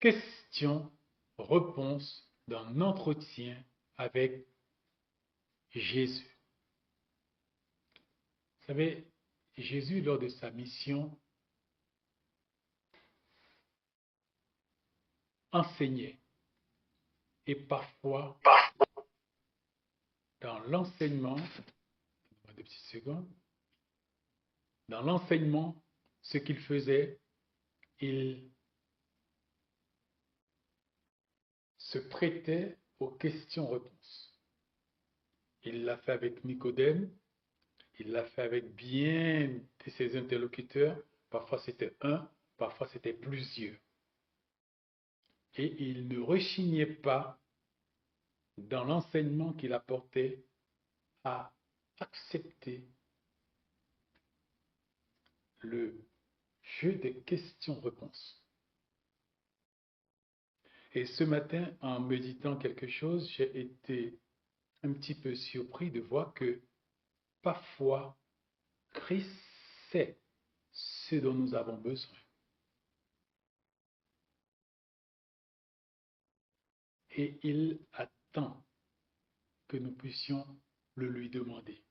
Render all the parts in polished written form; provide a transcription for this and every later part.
Question-réponse d'un entretien avec Jésus. Vous savez, Jésus, lors de sa mission, enseignait. Et parfois, dans l'enseignement, deux petites secondes, dans l'enseignement, ce qu'il faisait, il se prêtait aux questions-réponses. Il l'a fait avec Nicodème, il l'a fait avec bien de ses interlocuteurs. Parfois c'était un, parfois c'était plusieurs. Et il ne rechignait pas dans l'enseignement qu'il apportait à accepter le jeu des questions-réponses. Et ce matin, en méditant quelque chose, j'ai été un petit peu surpris de voir que parfois, Christ sait ce dont nous avons besoin. Et il attend que nous puissions le lui demander.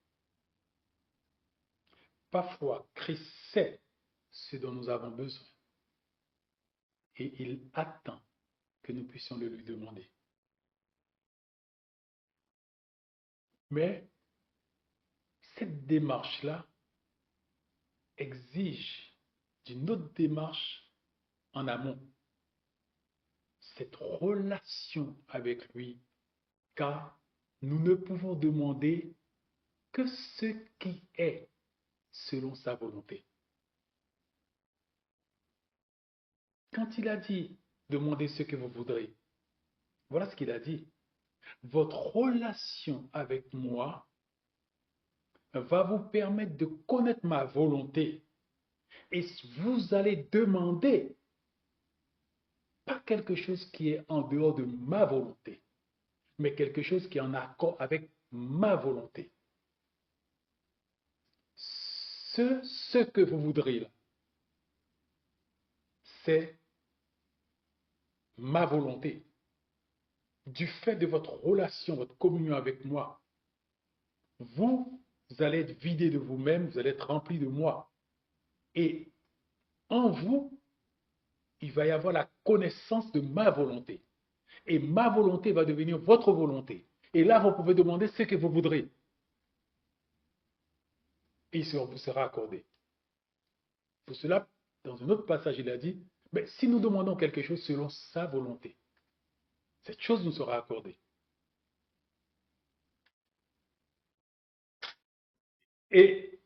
Parfois, Christ sait ce dont nous avons besoin. Et il attend que nous puissions le lui demander. Mais cette démarche-là exige d'une autre démarche en amont. Cette relation avec lui, car nous ne pouvons demander que ce qui est selon sa volonté. Quand il a dit demandez ce que vous voudrez, voilà ce qu'il a dit. Votre relation avec moi va vous permettre de connaître ma volonté. Et vous allez demander pas quelque chose qui est en dehors de ma volonté, mais quelque chose qui est en accord avec ma volonté. Ce que vous voudrez là, c'est ma volonté. Du fait de votre relation, votre communion avec moi, vous allez être vidé de vous-même, vous allez être rempli de moi. Et en vous, il va y avoir la connaissance de ma volonté. Et ma volonté va devenir votre volonté. Et là, vous pouvez demander ce que vous voudrez. Et il vous sera accordé. Pour cela, dans un autre passage, il a dit, mais si nous demandons quelque chose selon sa volonté, cette chose nous sera accordée. Et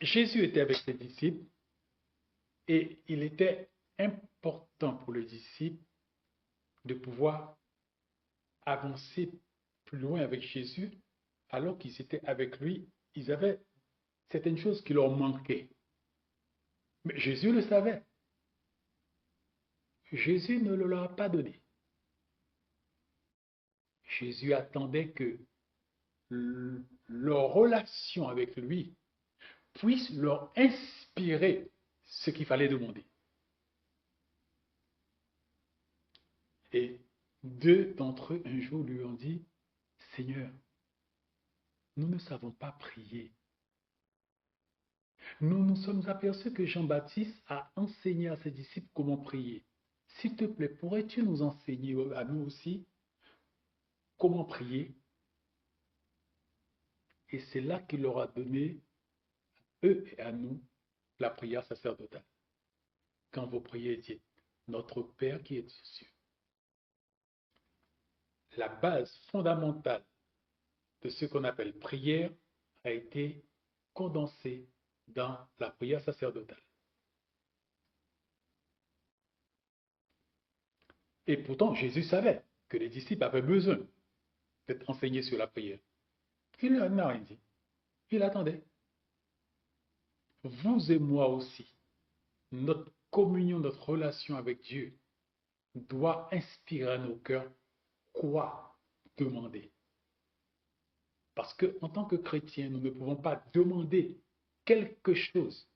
Jésus était avec ses disciples et il était important pour les disciples de pouvoir avancer plus loin avec Jésus alors qu'ils étaient avec lui. Ils avaient certaines choses qui leur manquaient. Mais Jésus le savait. Jésus ne le leur a pas donné. Jésus attendait que leur relation avec lui puisse leur inspirer ce qu'il fallait demander. Et deux d'entre eux, un jour, lui ont dit, Seigneur, nous ne savons pas prier. Nous nous sommes aperçus que Jean-Baptiste a enseigné à ses disciples comment prier. S'il te plaît, pourrais-tu nous enseigner à nous aussi comment prier? Et c'est là qu'il leur a donné, eux et à nous, la prière sacerdotale. Quand vous priez, dites, notre Père qui est aux cieux. La base fondamentale de ce qu'on appelle prière a été condensée dans la prière sacerdotale. Et pourtant, Jésus savait que les disciples avaient besoin d'être enseignés sur la prière. Il n'a rien dit. Il attendait. Vous et moi aussi, notre communion, notre relation avec Dieu doit inspirer à nos cœurs quoi demander. Parce qu'en tant que chrétiens, nous ne pouvons pas demander quelque chose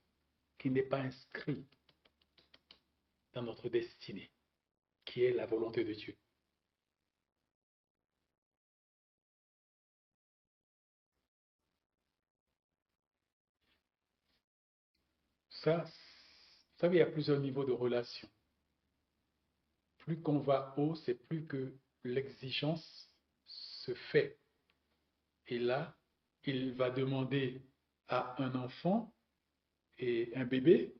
qui n'est pas inscrit dans notre destinée. qui est la volonté de Dieu. Ça, il y a plusieurs niveaux de relation. Plus qu'on va haut, c'est plus que l'exigence se fait. Et là, il va demander à un enfant et un bébé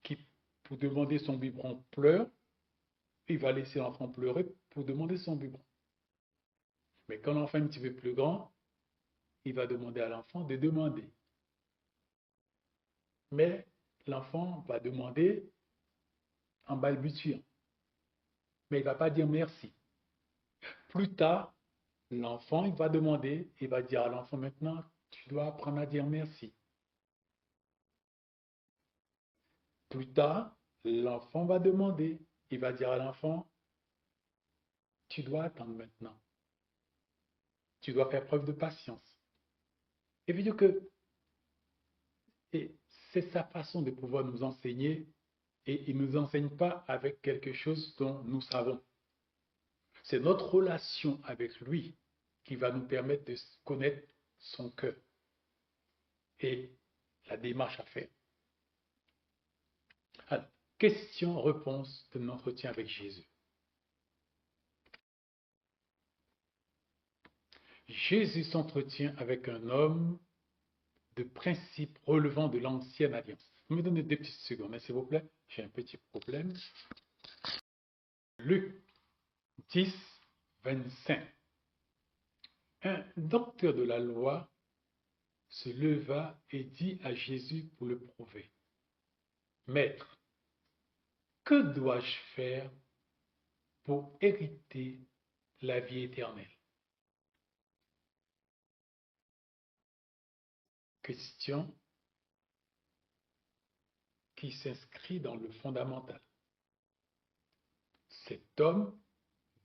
qui, pour demander son biberon, pleure. Il va laisser l'enfant pleurer pour demander son biberon. Mais quand l'enfant est un petit peu plus grand, il va demander à l'enfant de demander. Mais l'enfant va demander en balbutiant. Mais il ne va pas dire merci. Plus tard, l'enfant, il va demander, il va dire à l'enfant maintenant, tu dois apprendre à dire merci. Plus tard, l'enfant va demander, il va dire à l'enfant, tu dois attendre maintenant. Tu dois faire preuve de patience. Et veut dire que c'est sa façon de pouvoir nous enseigner et il ne nous enseigne pas avec quelque chose dont nous savons. C'est notre relation avec lui qui va nous permettre de connaître son cœur et la démarche à faire. Alors, question-réponse de l'entretien avec Jésus. Jésus s'entretient avec un homme de principes relevant de l'ancienne alliance. Vous me donnez 2 petites secondes, s'il vous plaît. J'ai un petit problème. Luc 10, 25. Un docteur de la loi se leva et dit à Jésus pour le prouver, Maître, que dois-je faire pour hériter la vie éternelle? Question qui s'inscrit dans le fondamental. Cet homme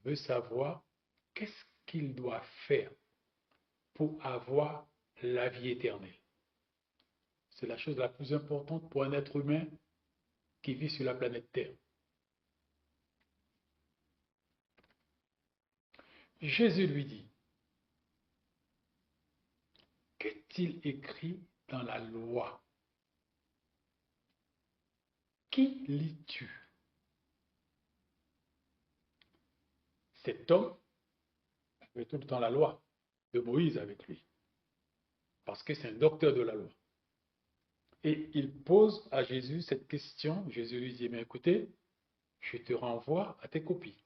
veut savoir qu'est-ce qu'il doit faire pour avoir la vie éternelle. C'est la chose la plus importante pour un être humain qui vit sur la planète Terre. Jésus lui dit, qu'est-il écrit dans la loi? Qui lis-tu? Cet homme avait tout le temps la loi de Moïse avec lui, parce que c'est un docteur de la loi. Et il pose à Jésus cette question. Jésus lui dit, mais écoutez, je te renvoie à tes copies.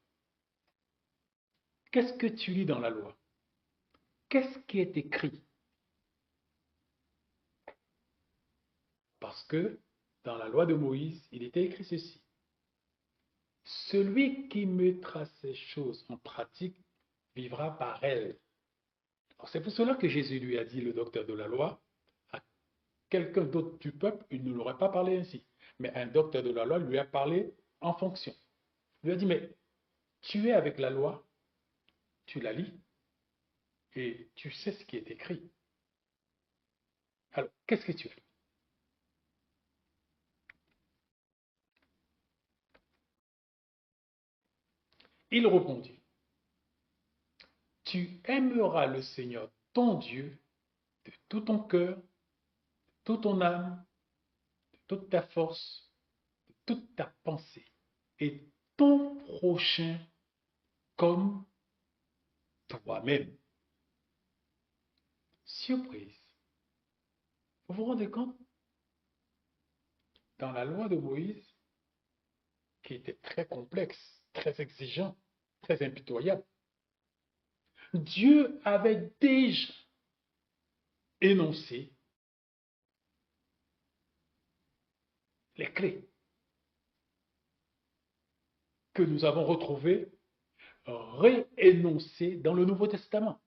Qu'est-ce que tu lis dans la loi? Qu'est-ce qui est écrit? Parce que dans la loi de Moïse, il était écrit ceci. Celui qui mettra ces choses en pratique vivra par elles. C'est pour cela que Jésus lui a dit, le docteur de la loi, à quelqu'un d'autre du peuple, il ne l'aurait pas parlé ainsi. Mais un docteur de la loi lui a parlé en fonction. Il lui a dit, mais tu es avec la loi, tu la lis, et tu sais ce qui est écrit. Alors, qu'est-ce que tu fais? Il répondit, tu aimeras le Seigneur, ton Dieu, de tout ton cœur, toute ton âme, de toute ta force, de toute ta pensée, et ton prochain comme toi-même. Surprise. Vous vous rendez compte? Dans la loi de Moïse, qui était très complexe, très exigeant, très impitoyable, Dieu avait déjà énoncé les clés que nous avons retrouvées réénoncées dans le Nouveau Testament.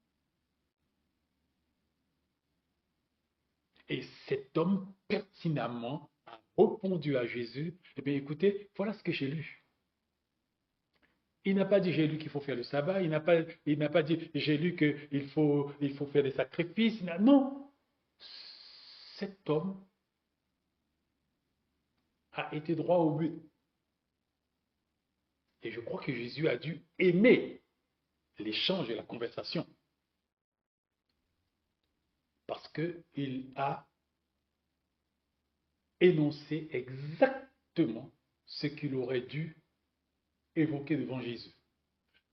Et cet homme pertinemment a répondu à Jésus, eh bien écoutez, voilà ce que j'ai lu. Il n'a pas dit j'ai lu qu'il faut faire le sabbat, il n'a pas dit j'ai lu qu'il faut faire des sacrifices. Non, cet homme a été droit au but. Et je crois que Jésus a dû aimer l'échange et la conversation parce qu'il a énoncé exactement ce qu'il aurait dû évoquer devant Jésus.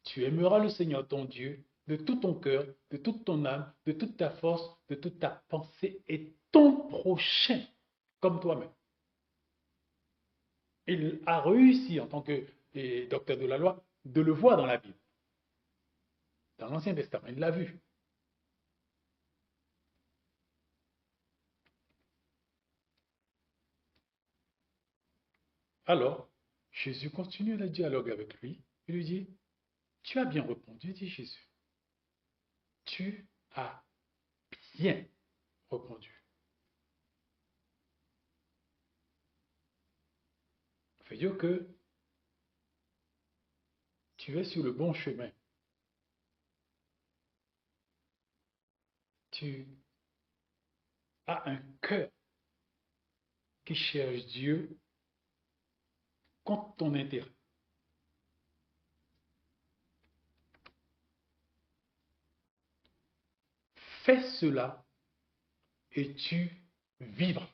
Tu aimeras le Seigneur ton Dieu de tout ton cœur, de toute ton âme, de toute ta force, de toute ta pensée et ton prochain comme toi-même. Il a réussi en tant que docteur de la loi de le voir dans la Bible, dans l'Ancien Testament. Il l'a vu. Alors, Jésus continue le dialogue avec lui. Il lui dit, tu as bien répondu, dit Jésus. Tu as bien répondu. Ça veut dire que tu es sur le bon chemin. Tu as un cœur qui cherche Dieu contre ton intérêt. Fais cela et tu vivras.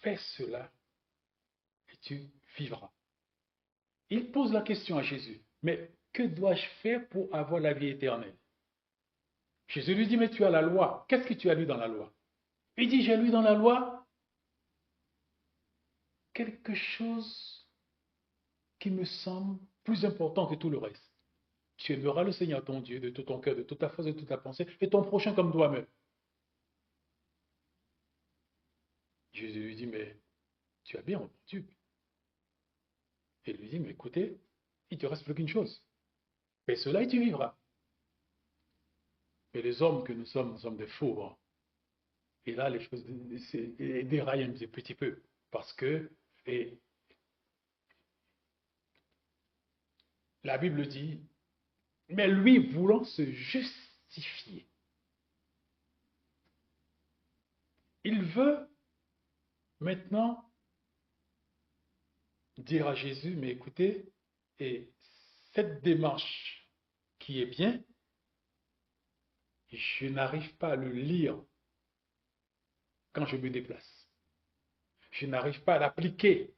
Fais cela et tu vivras. Il pose la question à Jésus, mais que dois-je faire pour avoir la vie éternelle? Jésus lui dit, mais tu as la loi. Qu'est-ce que tu as lu dans la loi? Il dit, j'ai lu dans la loi quelque chose qui me semble plus important que tout le reste. Tu aimeras le Seigneur ton Dieu de tout ton cœur, de toute ta force, de toute ta pensée, et ton prochain comme toi-même. Jésus lui dit, mais tu as bien répondu. Et il lui dit, mais écoutez, il te reste plus qu'une chose. Fais cela et tu vivras. Mais les hommes que nous sommes des fous. Hein. Et là, les choses déraillent un petit peu. Parce que et la Bible dit, mais lui voulant se justifier, il veut maintenant dire à Jésus, mais écoutez, et cette démarche qui est bien, je n'arrive pas à le lire quand je me déplace. Je n'arrive pas à l'appliquer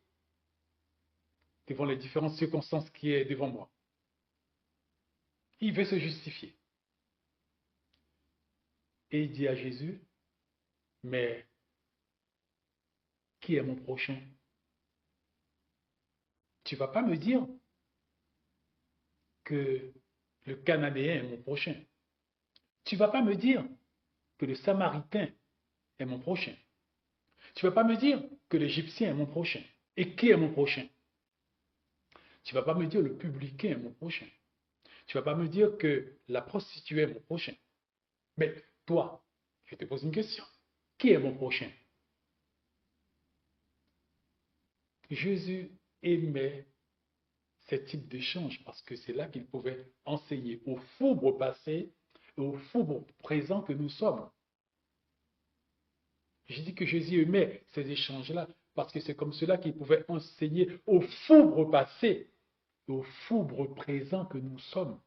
devant les différentes circonstances qui est devant moi. Il veut se justifier. Et il dit à Jésus, mais qui est mon prochain? Tu ne vas pas me dire que le Cananéen est mon prochain. Tu ne vas pas me dire que le Samaritain est mon prochain. Tu ne vas pas me dire que l'Égyptien est mon prochain. Et qui est mon prochain? Tu ne vas pas me dire le publicain est mon prochain. Tu ne vas pas me dire que la prostituée est mon prochain. Mais toi, je te pose une question. Qui est mon prochain? Jésus aimait ce type d'échange parce que c'est là qu'il pouvait enseigner au fourbe passé et au fourbe présent que nous sommes. J'ai dit que Jésus aimait ces échanges-là parce que c'est comme cela qu'il pouvait enseigner au fourbe passé et au fourbe présent que nous sommes.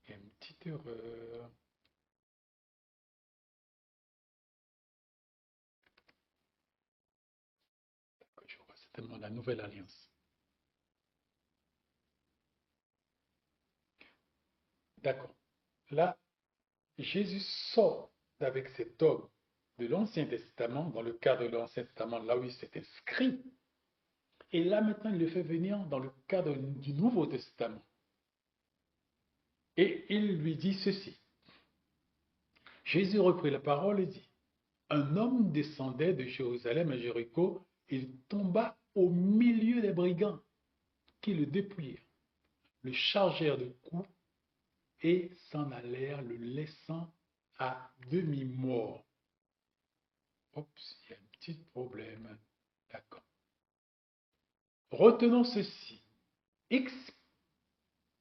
Il y a une petite erreur. Je vois certainement la nouvelle alliance. D'accord. Là, Jésus sort avec cet homme de l'Ancien Testament, dans le cadre de l'Ancien Testament, là où il s'est inscrit. Et là, maintenant, il le fait venir dans le cadre du Nouveau Testament. Et il lui dit ceci. Jésus reprit la parole et dit, un homme descendait de Jérusalem à Jéricho, il tomba au milieu des brigands qui le dépouillèrent, le chargèrent de coups et s'en allèrent, le laissant à demi-mort. Oups, il y a un petit problème. D'accord. Retenons ceci. X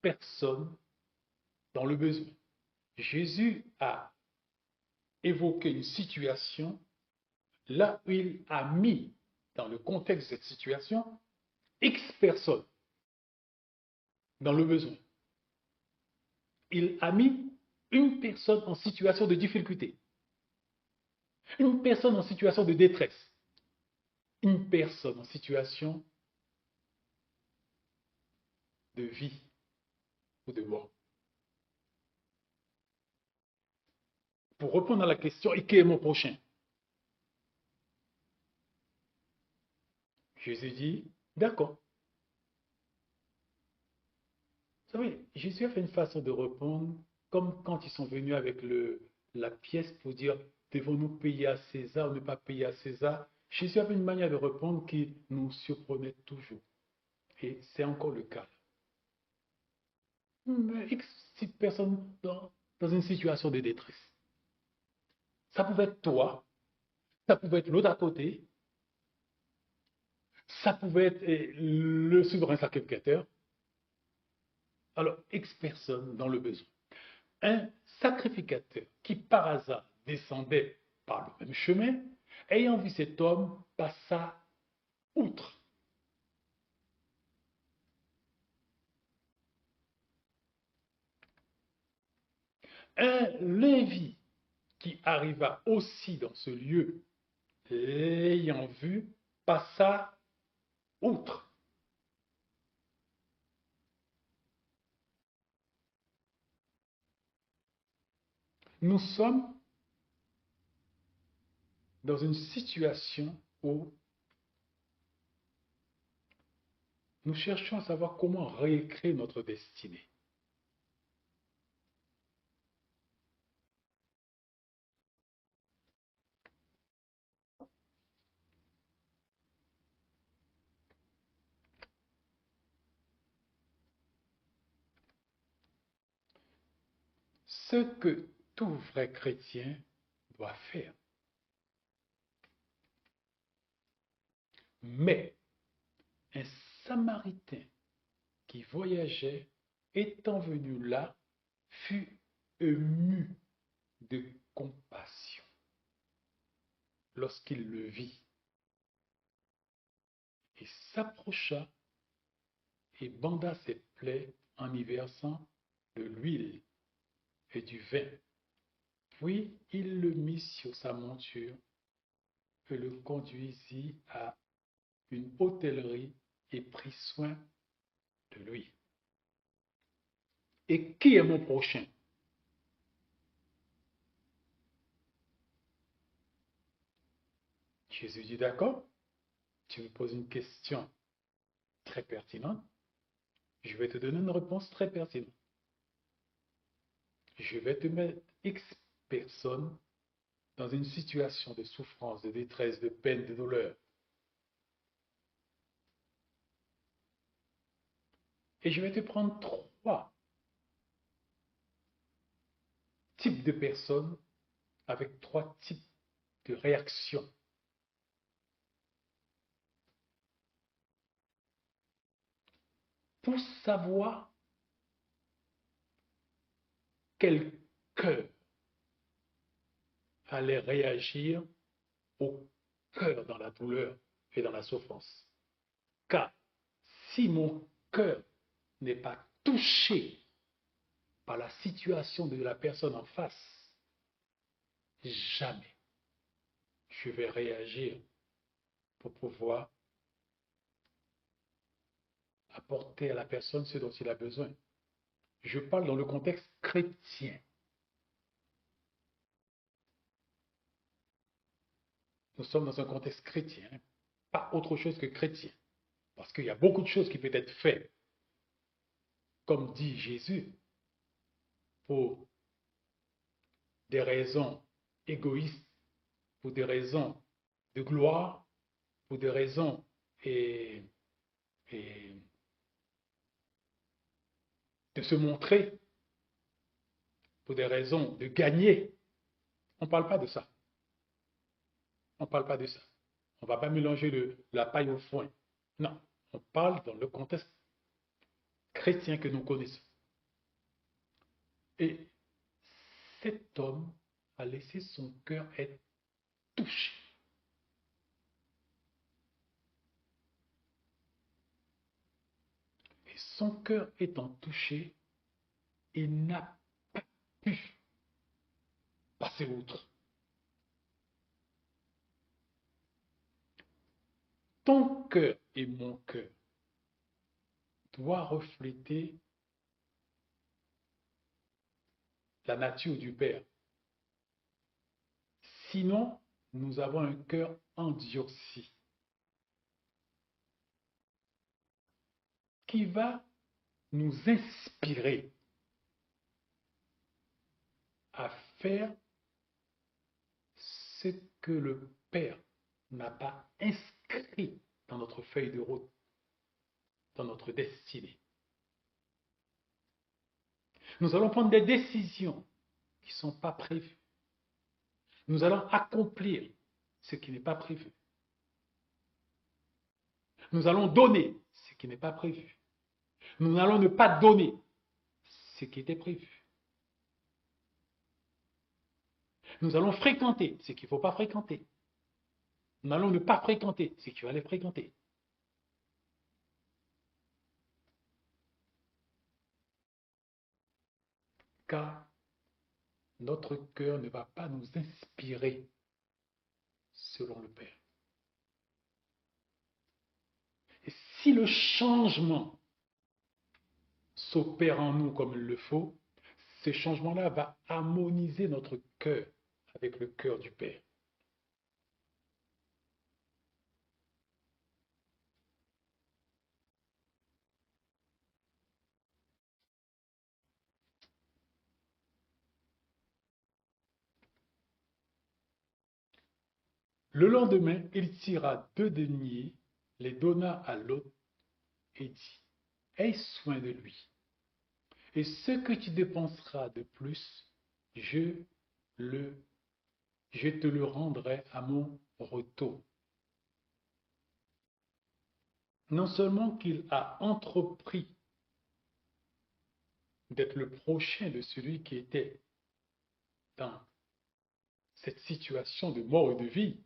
personne dans le besoin. Jésus a évoqué une situation là où il a mis dans le contexte de cette situation X personnes dans le besoin. Il a mis une personne en situation de difficulté, une personne en situation de détresse, une personne en situation de vie ou de mort. Pour répondre à la question, et qui est mon prochain? Jésus dit, d'accord. Vous savez, Jésus a fait une façon de répondre comme quand ils sont venus avec la pièce pour dire, devons-nous payer à César ou ne pas payer à César? Jésus avait une manière de répondre qui nous surprenait toujours. Et c'est encore le cas. X personnes dans une situation de détresse. Ça pouvait être toi, ça pouvait être l'autre à côté, ça pouvait être le souverain sacrificateur. Alors, X personnes dans le besoin. Un sacrificateur qui par hasard descendait par le même chemin, ayant vu cet homme, passa outre. Un Lévi qui arriva aussi dans ce lieu, l'ayant vu, passa outre. Nous sommes dans une situation où nous cherchons à savoir comment réécrire notre destinée. Ce que tout vrai chrétien doit faire. Mais un Samaritain qui voyageait, étant venu là, fut ému de compassion lorsqu'il le vit et s'approcha et banda ses plaies en y versant de l'huile et du vin. Puis il le mit sur sa monture et le conduisit à une hôtellerie et prit soin de lui. Et qui est mon prochain? Jésus dit, d'accord, tu me poses une question très pertinente, je vais te donner une réponse très pertinente. Je vais te mettre X personnes dans une situation de souffrance, de détresse, de peine, de douleur. Et je vais te prendre trois types de personnes avec trois types de réactions. Pour savoir quel cœur allait réagir au cœur dans la douleur et dans la souffrance. Car si mon cœur n'est pas touché par la situation de la personne en face, jamais je vais réagir pour pouvoir apporter à la personne ce dont il a besoin. Je parle dans le contexte chrétien. Nous sommes dans un contexte chrétien, pas autre chose que chrétien. Parce qu'il y a beaucoup de choses qui peuvent être faites, comme dit Jésus, pour des raisons égoïstes, pour des raisons de gloire, pour des raisons et de se montrer, pour des raisons de gagner. On ne parle pas de ça. On ne parle pas de ça. On ne va pas mélanger la paille au foin. Non, on parle dans le contexte chrétien que nous connaissons. Et cet homme a laissé son cœur être touché. Et son cœur étant touché, il n'a pas pu passer outre. Ton cœur et mon cœur doivent refléter la nature du Père. Sinon, nous avons un cœur endurci qui va nous inspirer à faire ce que le Père n'a pas inscrit dans notre feuille de route, dans notre destinée. Nous allons prendre des décisions qui ne sont pas prévues. Nous allons accomplir ce qui n'est pas prévu. Nous allons donner ce qui n'est pas prévu. Nous allons ne pas donner ce qui était prévu. Nous allons fréquenter ce qu'il ne faut pas fréquenter. Nous allons ne pas fréquenter ce qu'il fallait fréquenter. Car notre cœur ne va pas nous inspirer selon le Père. Et si le changement s'opère en nous comme il le faut, ce changement-là va harmoniser notre cœur avec le cœur du Père. Le lendemain, il tira 2 deniers, les donna à l'autre et dit, aie soin de lui. Et ce que tu dépenseras de plus, je te le rendrai à mon retour. Non seulement qu'il a entrepris d'être le prochain de celui qui était dans cette situation de mort et de vie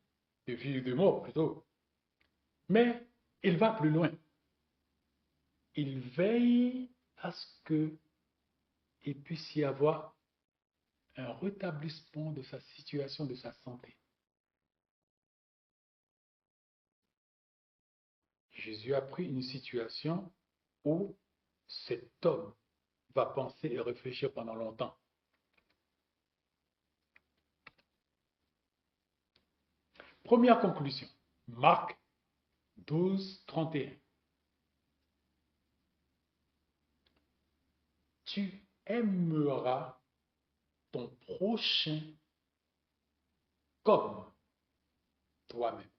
et de mort plutôt, mais il va plus loin. Il veille à ce qu'il puisse y avoir un rétablissement de sa situation, de sa santé. Jésus a pris une situation où cet homme va penser et réfléchir pendant longtemps. Première conclusion, Marc 12, 31. Tu aimeras ton prochain comme toi-même.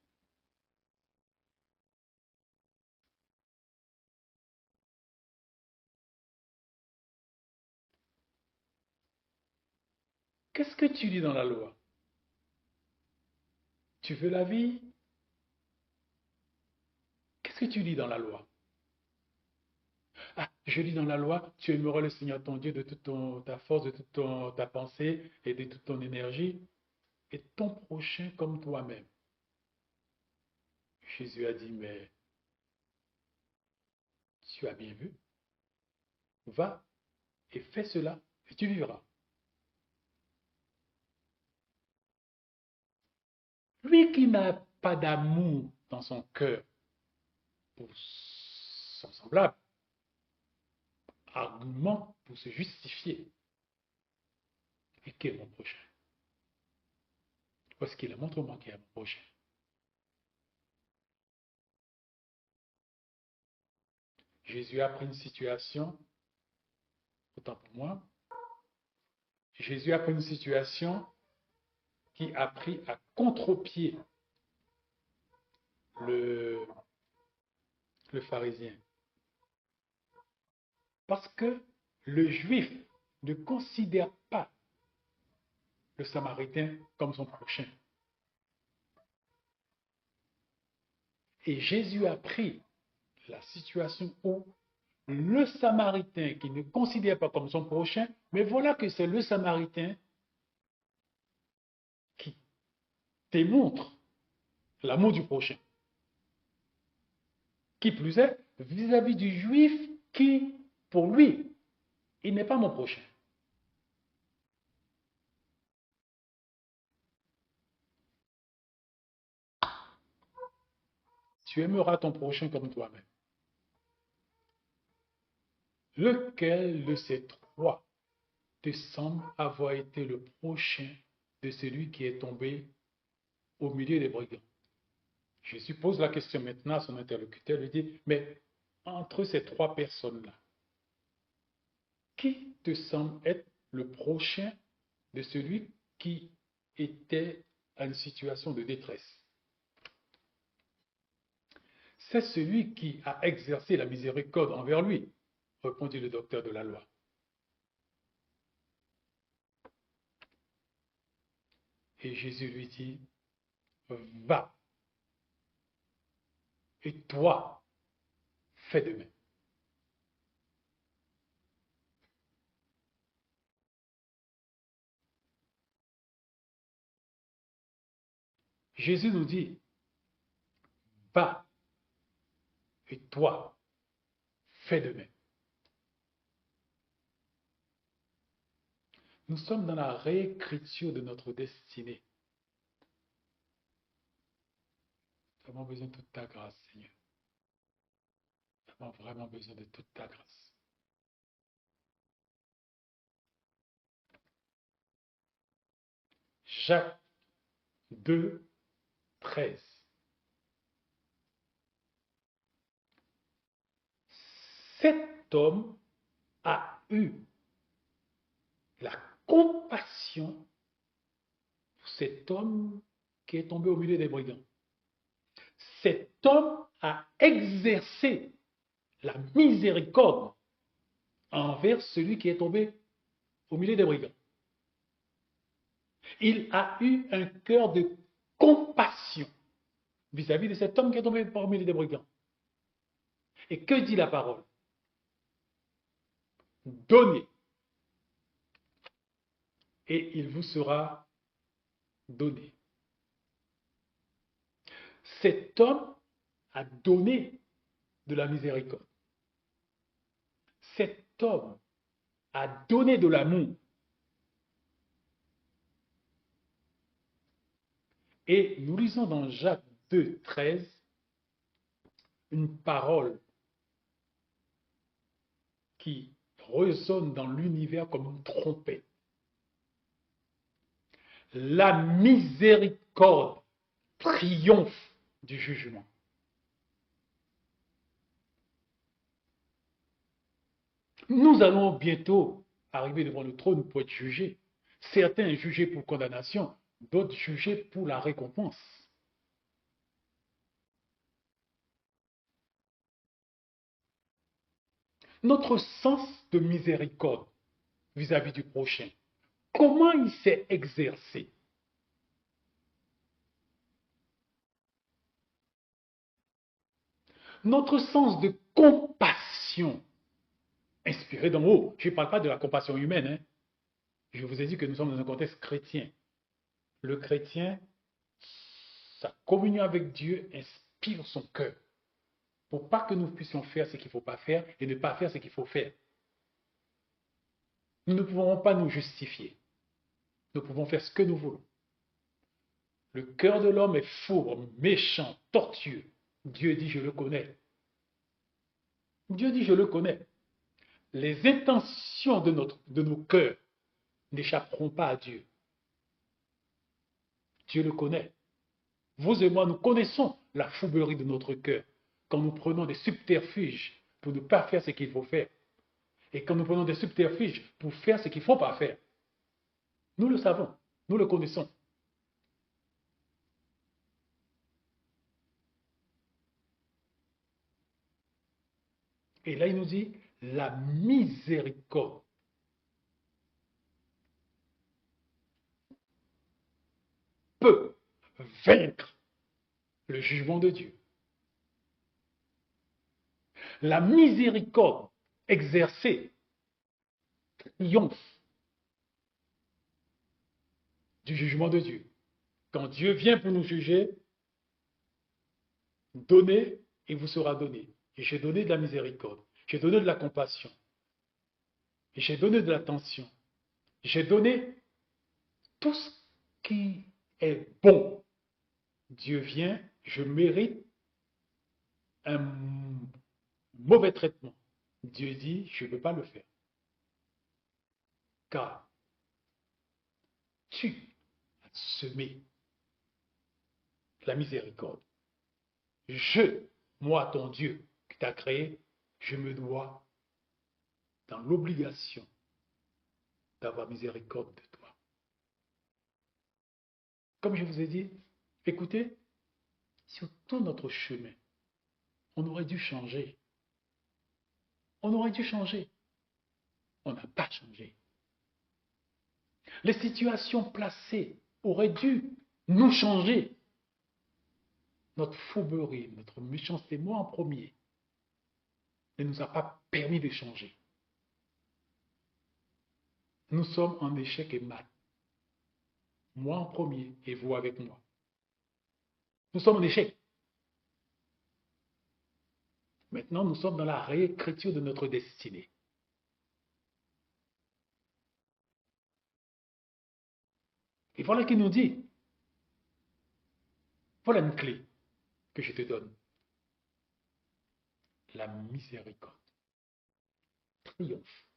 Qu'est-ce que tu lis dans la loi? Tu veux la vie? Qu'est-ce que tu lis dans la loi? Ah, je lis dans la loi, tu aimeras le Seigneur ton Dieu de toute ta force, de toute ta pensée et de toute ton énergie, et ton prochain comme toi-même. Jésus a dit, mais tu as bien vu, va et fais cela, et tu vivras. Lui qui n'a pas d'amour dans son cœur pour son semblable, argument pour se justifier. Et qui est mon prochain? Parce qu'il montre-moi qui est mon prochain. Jésus a pris une situation, autant pour moi, Jésus a pris une situation qui a pris à contre-pied le pharisien. Parce que le juif ne considère pas le samaritain comme son prochain. Et Jésus a pris la situation où le Samaritain qui ne considère pas comme son prochain, mais voilà que c'est le Samaritain qui démontre l'amour du prochain. Qui plus est, vis-à-vis du Juif qui, pour lui, il n'est pas mon prochain. Tu aimeras ton prochain comme toi-même. Lequel de ces trois te semble avoir été le prochain de celui qui est tombé au milieu des brigands? Jésus pose la question maintenant à son interlocuteur, lui dit, mais entre ces trois personnes-là, qui te semble être le prochain de celui qui était à une situation de détresse? C'est celui qui a exercé la miséricorde envers lui, répondit le docteur de la loi. Et Jésus lui dit, va, et toi, fais de même. Jésus nous dit, va, et toi, fais de même. Nous sommes dans la réécriture de notre destinée. Nous avons besoin de toute ta grâce, Seigneur. Nous avons vraiment besoin de toute ta grâce. Jacques 2, 13. Cet homme a eu la compassion pour cet homme qui est tombé au milieu des brigands. Cet homme a exercé la miséricorde envers celui qui est tombé au milieu des brigands. Il a eu un cœur de compassion vis-à-vis de cet homme qui est tombé au milieu des brigands. Et que dit la parole? Donnez, et il vous sera donné. Cet homme a donné de la miséricorde. Cet homme a donné de l'amour. Et nous lisons dans Jacques 2, 13 une parole qui résonne dans l'univers comme une trompette. La miséricorde triomphe du jugement. Nous allons bientôt arriver devant le trône pour être jugés. Certains jugés pour condamnation, d'autres jugés pour la récompense. Notre sens de miséricorde vis-à-vis du prochain, comment il s'est exercé? Notre sens de compassion inspiré d'en haut, je ne parle pas de la compassion humaine, hein. Je vous ai dit que nous sommes dans un contexte chrétien. Le chrétien, sa communion avec Dieu inspire son cœur. Pour pas que nous puissions faire ce qu'il ne faut pas faire et ne pas faire ce qu'il faut faire. Nous ne pouvons pas nous justifier. Nous pouvons faire ce que nous voulons. Le cœur de l'homme est fourbe, méchant, tortueux. Dieu dit, je le connais. Dieu dit, je le connais. Les intentions de nos cœurs n'échapperont pas à Dieu. Dieu le connaît. Vous et moi, nous connaissons la fourberie de notre cœur quand nous prenons des subterfuges pour ne pas faire ce qu'il faut faire. Et quand nous prenons des subterfuges pour faire ce qu'il ne faut pas faire. Nous le savons, nous le connaissons. Et là, il nous dit, la miséricorde peut vaincre le jugement de Dieu. La miséricorde exercer triomphe du jugement de Dieu. Quand Dieu vient pour nous juger, donnez et vous sera donné. Et j'ai donné de la miséricorde, j'ai donné de la compassion, et j'ai donné de l'attention, j'ai donné tout ce qui est bon. Dieu vient, je mérite un mauvais traitement. Dieu dit, je ne peux pas le faire. Car tu as semé la miséricorde. Moi, ton Dieu qui t'a créé, je me dois dans l'obligation d'avoir miséricorde de toi. Comme je vous ai dit, écoutez, sur tout notre chemin, on aurait dû changer. On aurait dû changer. On n'a pas changé. Les situations placées auraient dû nous changer. Notre fourberie, notre méchanceté, moi en premier, ne nous a pas permis de changer. Nous sommes en échec et mat. Moi en premier et vous avec moi. Nous sommes en échec. Maintenant, nous sommes dans la réécriture de notre destinée. Et voilà qu'il nous dit, voilà une clé que je te donne. La miséricorde triomphe